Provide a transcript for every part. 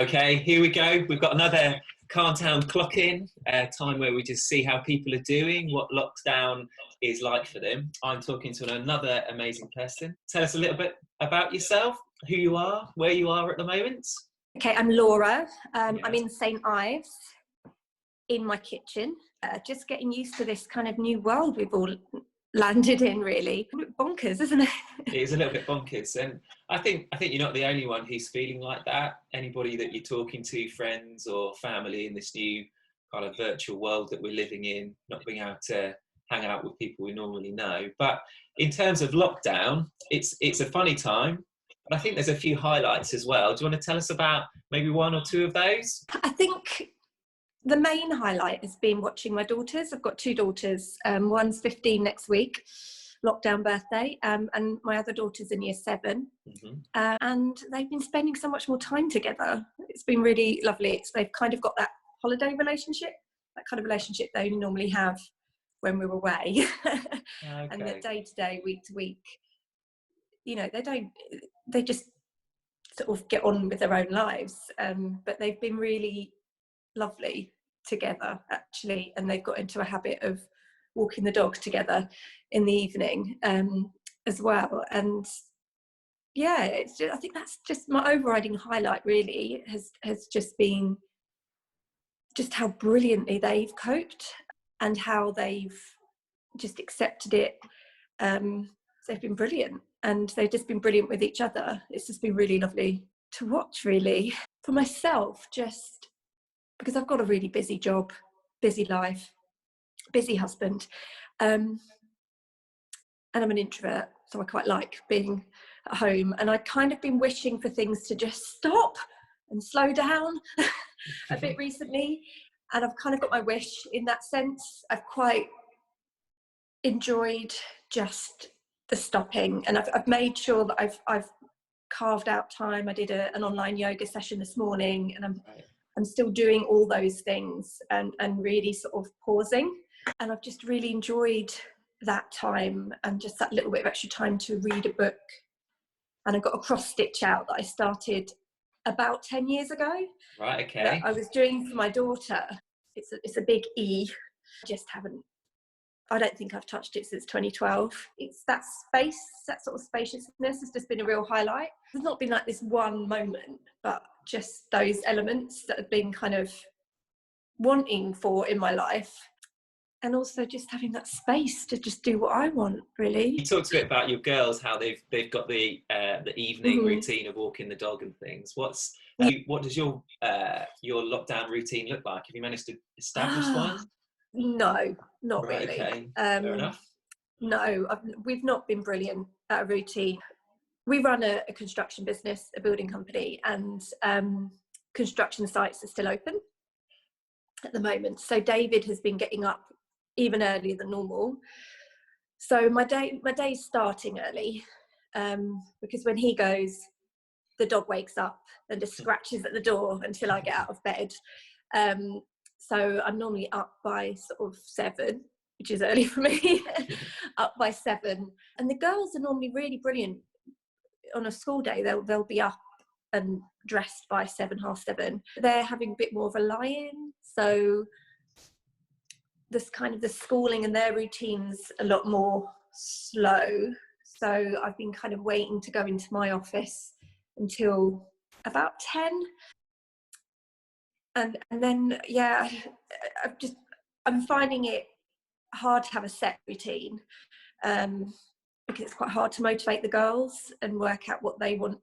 Okay, here we go. We've got another CALMtown clock in, time where we just see how people are doing, what lockdown is like for them. I'm talking to another amazing person. Tell us a little bit about yourself, who you are, where you are at the moment. Okay, I'm Laura. I'm Yeah. in St. Ives in my kitchen, just getting used to this kind of new world we've all landed in, really. Bonkers, isn't it? It is a little bit bonkers, and I think you're not the only one who's feeling like that. Anybody that you're talking to, friends or family, in this new kind of virtual world that we're living in, not being able to hang out with people we normally know. But in terms of lockdown, it's a funny time, but I think there's a few highlights as well. Do you want to tell us about maybe one or two of those? I think the main highlight has been watching my daughters. I've got two daughters. One's 15 next week, lockdown birthday, and my other daughter's in year 7. Mm-hmm. And they've been spending so much more time together. It's been really lovely. They've kind of got that holiday relationship, that kind of relationship they only normally have when we're away. Okay. And the day to day, week to week, you know, they just sort of get on with their own lives. But they've been really lovely together, actually, and they've got into a habit of walking the dog together in the evening as well. And yeah, I think that's just my overriding highlight, really, has just been just how brilliantly they've coped and how they've just accepted it. They've been brilliant, and they've just been brilliant with each other. It's just been really lovely to watch, really. For myself, just because I've got a really busy job, busy life, busy husband, and I'm an introvert, so I quite like being at home. And I'd kind of been wishing for things to just stop and slow down a bit recently, and I've kind of got my wish in that sense. I've quite enjoyed just the stopping, and I've made sure that I've carved out time. I did an online yoga session this morning, and I'm still doing all those things and really sort of pausing. And I've just really enjoyed that time, and just that little bit of extra time to read a book. And I got a cross stitch out that I started about 10 years ago. Right, okay. That I was doing for my daughter. It's a big E. I don't think I've touched it since 2012. It's that space, that sort of spaciousness has just been a real highlight. There's not been like this one moment, but just those elements that have been kind of wanting for in my life. And also just having that space to just do what I want, really. You talked a bit about your girls, how they've got the evening routine of walking the dog and things. What does your lockdown routine look like? Have you managed to establish one? No, not right, really. Okay. Fair enough. No, we've not been brilliant at a routine. We run a construction business, a building company, and construction sites are still open at the moment. So David has been getting up even earlier than normal. So my day's starting early, because when he goes, the dog wakes up and just scratches at the door until I get out of bed. So I'm normally up by sort of 7, which is early for me, up by 7. And the girls are normally really brilliant on a school day. They'll be up and dressed by 7, half 7. They're having a bit more of a lie-in. So this kind of the schooling and their routines a lot more slow. So I've been kind of waiting to go into my office until about 10. And then, yeah, I'm finding it hard to have a set routine, because it's quite hard to motivate the girls and work out what they want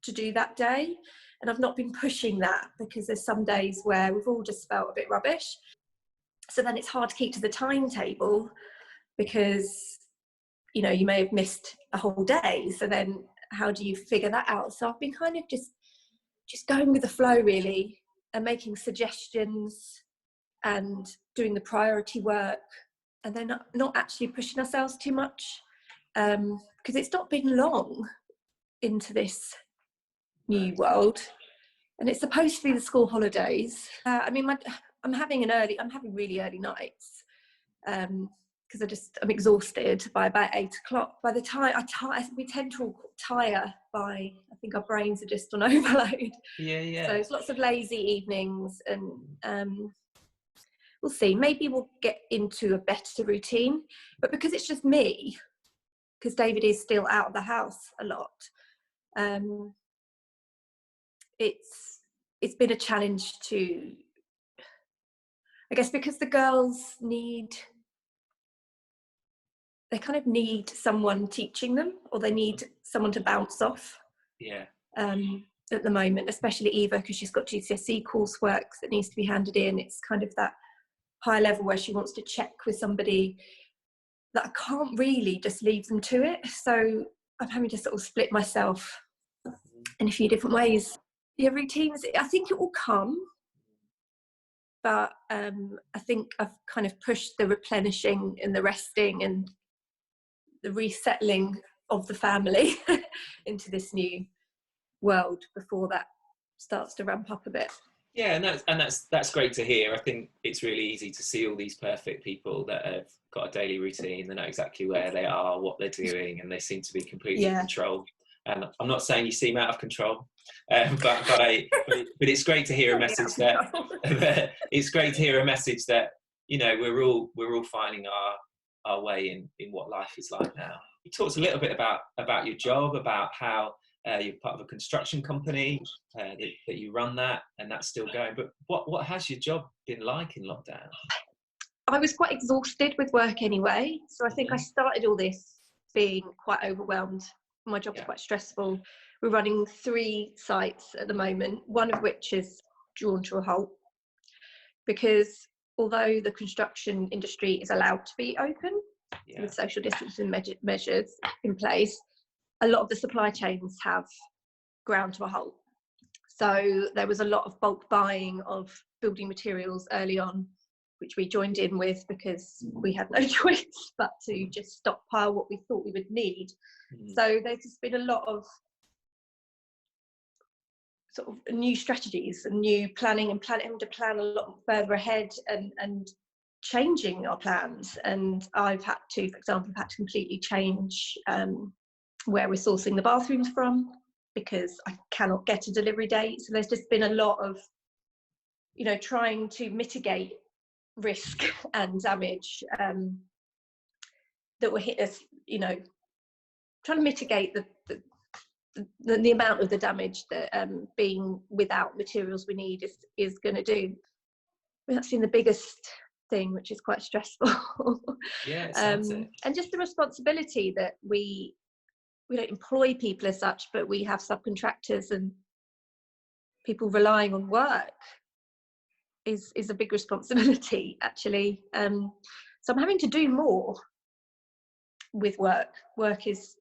to do that day. And I've not been pushing that, because there's some days where we've all just felt a bit rubbish. So then it's hard to keep to the timetable, because, you know, you may have missed a whole day. So then how do you figure that out? So I've been kind of just going with the flow, really, and making suggestions and doing the priority work, and then not actually pushing ourselves too much, because it's not been long into this new world, and it's supposed to be the school holidays. I mean, I'm having really early nights, I'm exhausted by about 8 o'clock. By the time we tend to tire by, I think our brains are just on overload. Yeah. So it's lots of lazy evenings, and we'll see. Maybe we'll get into a better routine, but because it's just me, because David is still out of the house a lot, it's been a challenge to, I guess, because the girls they kind of need someone teaching them, or they need someone to bounce off. Yeah. At the moment, especially Eva, because she's got GCSE coursework that needs to be handed in. It's kind of that high level where she wants to check with somebody that I can't really just leave them to it. So I'm having to sort of split myself in a few different ways. Yeah, routines, I think it will come, but I think I've kind of pushed the replenishing and the resting and the resettling of the family into this new world before that starts to ramp up a bit. Yeah, and that's great to hear. I think it's really easy to see all these perfect people that have got a daily routine. They know exactly where they are, what they're doing, and they seem to be completely in control. And I'm not saying you seem out of control, but it's great to hear a message that it's great to hear a message that, you know, we're all finding our way in what life is like now. You talked a little bit about your job, about how you're part of a construction company, that you run that, and that's still going. But what has your job been like in lockdown? I was quite exhausted with work anyway, so I think I started all this being quite overwhelmed. My job's quite stressful. We're running 3 sites at the moment, one of which is drawn to a halt, because although the construction industry is allowed to be open with social distancing measures in place, a lot of the supply chains have ground to a halt. So there was a lot of bulk buying of building materials early on, which we joined in with because we had no choice but to just stockpile what we thought we would need. So there's just been a lot of sort of new strategies and new planning and having to plan a lot further ahead and changing our plans. And I've had to, for example, completely change where we're sourcing the bathrooms from, because I cannot get a delivery date. So there's just been a lot of, you know, trying to mitigate risk and damage that will hit us, you know, trying to mitigate the amount of the damage that being without materials we need is going to do. That's been the biggest thing, which is quite stressful. Yeah, it sounds it. And just the responsibility that we don't employ people as such, but we have subcontractors and people relying on work is a big responsibility, actually. So I'm having to do more with work. Work is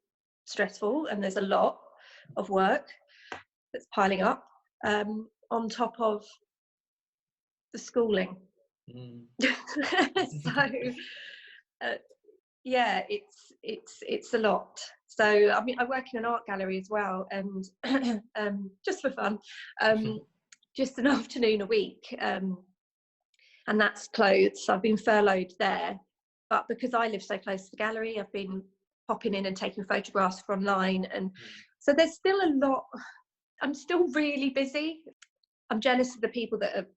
stressful, and there's a lot of work that's piling up on top of the schooling. So yeah, it's a lot. So I mean, I work in an art gallery as well, and just for fun, just an afternoon a week, and that's closed. So I've been furloughed there, but because I live so close to the gallery, I've been popping in and taking photographs from online, and so there's still a lot. I'm still really busy. I'm jealous of the people that have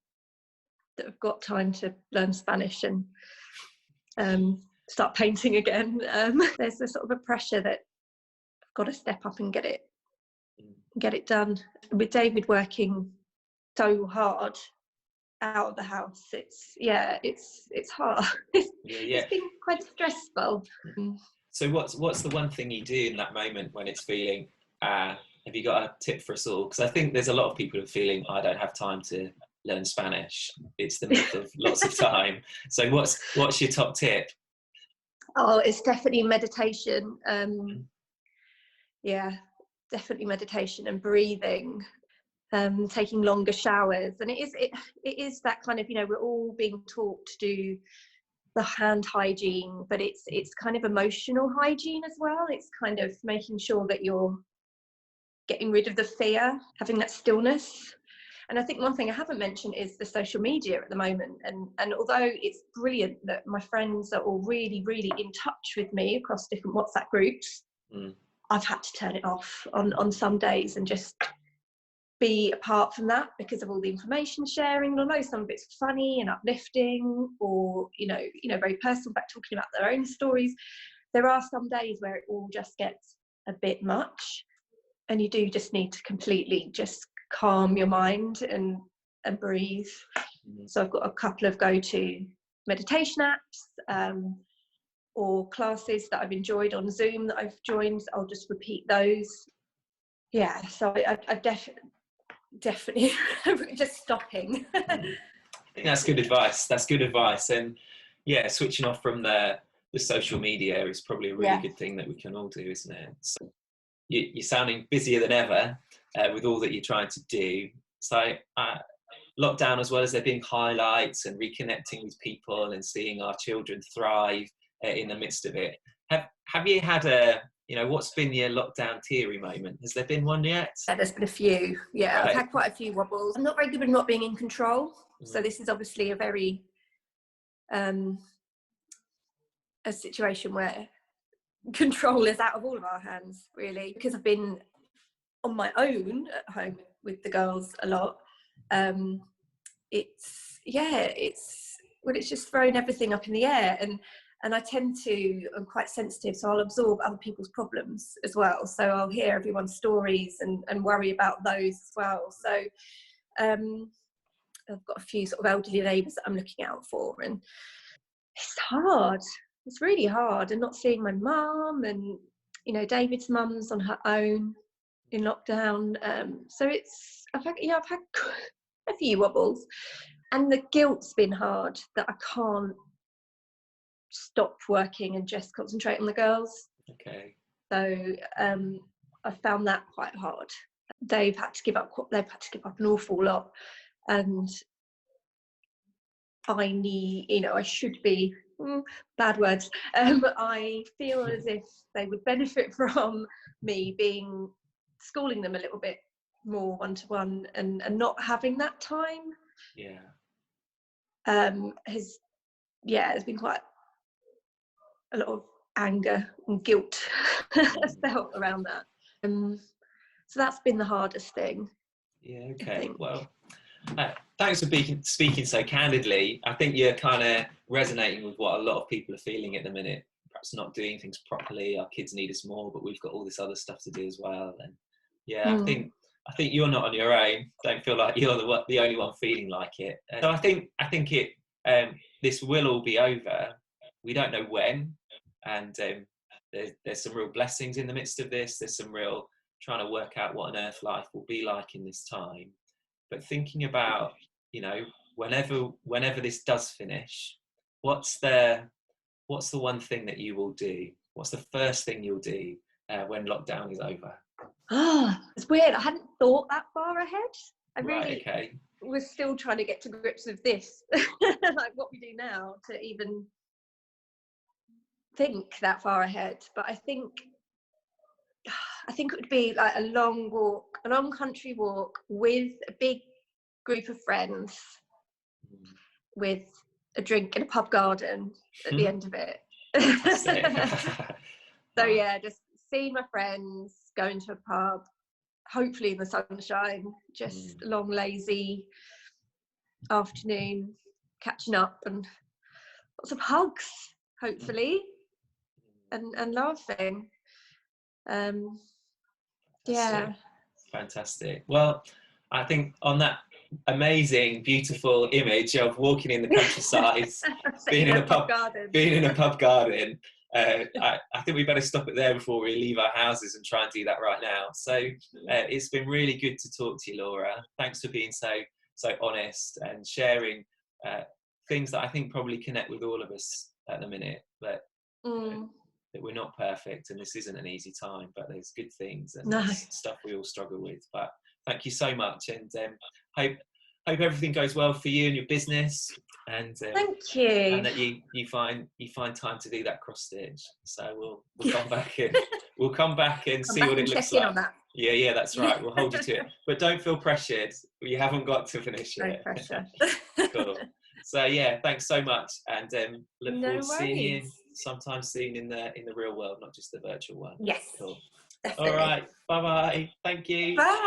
got time to learn Spanish and start painting again. There's a sort of a pressure that I've got to step up and get it done. With David working so hard out of the house, it's hard. It's been quite stressful. So what's the one thing you do in that moment when it's feeling, have you got a tip for us all? Because I think there's a lot of people who are feeling, I don't have time to learn Spanish. It's the myth of lots of time. So what's your top tip? Oh, it's definitely meditation. Yeah, definitely meditation and breathing, taking longer showers. And it is that kind of, you know, we're all being taught to do the hand hygiene, but it's kind of emotional hygiene as well. It's kind of making sure that you're getting rid of the fear, having that stillness. And I think one thing I haven't mentioned is the social media at the moment. And although it's brilliant that my friends are all really, really in touch with me across different WhatsApp groups, I've had to turn it off on some days and just be apart from that because of all the information sharing. Although some of it's funny and uplifting, or you know, very personal, back talking about their own stories, there are some days where it all just gets a bit much, and you do just need to completely just calm your mind and breathe. So I've got a couple of go-to meditation apps, or classes that I've enjoyed on Zoom that I've joined. I'll just repeat those. Yeah, so I definitely just stopping. I think that's good advice. That's good advice. And yeah, switching off from the social media is probably a really good thing that we can all do, isn't it? So you're sounding busier than ever with all that you're trying to do. So lockdown, as well as there being highlights and reconnecting with people and seeing our children thrive in the midst of it, have you had what's been your lockdown teary moment? Has there been one yet? Yeah, there's been a few. Yeah, right. I've had quite a few wobbles. I'm not very good at not being in control. So this is obviously a very a situation where control is out of all of our hands, really, because I've been on my own at home with the girls a lot. It's just thrown everything up in the air, and I'm quite sensitive, so I'll absorb other people's problems as well. So I'll hear everyone's stories and worry about those as well. So I've got a few sort of elderly neighbours that I'm looking out for, and it's hard. It's really hard, and not seeing my mum, and David's mum's on her own in lockdown. So I've had a few wobbles, and the guilt's been hard that I can't stop working and just concentrate on the girls. Okay. So I found that quite hard. They've had to give up an awful lot, and I should be, bad words, I feel as if they would benefit from me schooling them a little bit more one-to-one, and not having that time. There's been quite a lot of anger and guilt felt around that. So that's been the hardest thing. Yeah, okay. Well, thanks for speaking so candidly. I think you're kind of resonating with what a lot of people are feeling at the minute. Perhaps not doing things properly. Our kids need us more, but we've got all this other stuff to do as well. And I think you're not on your own. Don't feel like you're the only one feeling like it. So I think this will all be over. We don't know when, and there's some real blessings in the midst of this. There's some real trying to work out what on earth life will be like in this time. But thinking about, whenever this does finish, what's the one thing that you will do? What's the first thing you'll do when lockdown is over? It's weird. I hadn't thought that far ahead. I really okay. was still trying to get to grips with this, like what we do now, to even think that far ahead. But I think it would be like a long country walk with a big group of friends, with a drink in a pub garden at the end of it. So yeah, just seeing my friends, going to a pub, hopefully in the sunshine, just a long lazy afternoon, catching up, and lots of hugs, hopefully, and laughing. Fantastic. Well, I think on that amazing, beautiful image of walking in the countryside, being in a pub garden, I think we better stop it there before we leave our houses and try and do that right now. So it's been really good to talk to you, Laura. Thanks for being so honest and sharing things that I think probably connect with all of us at the minute, but that we're not perfect, and this isn't an easy time, but there's good things and there's stuff we all struggle with. But thank you so much, and hope everything goes well for you and your business, and thank you, and that you find time to do that cross stitch. So we'll come back and see what it looks like. Yeah, that's right. We'll hold you to it. But don't feel pressured. You haven't got to finish No it. pressure. Cool. So yeah, thanks so much, and look No forward to seeing you worries. sometime soon in the real world, not just the virtual one. Yes, Cool. All definitely. right. Bye bye. Thank you. Bye.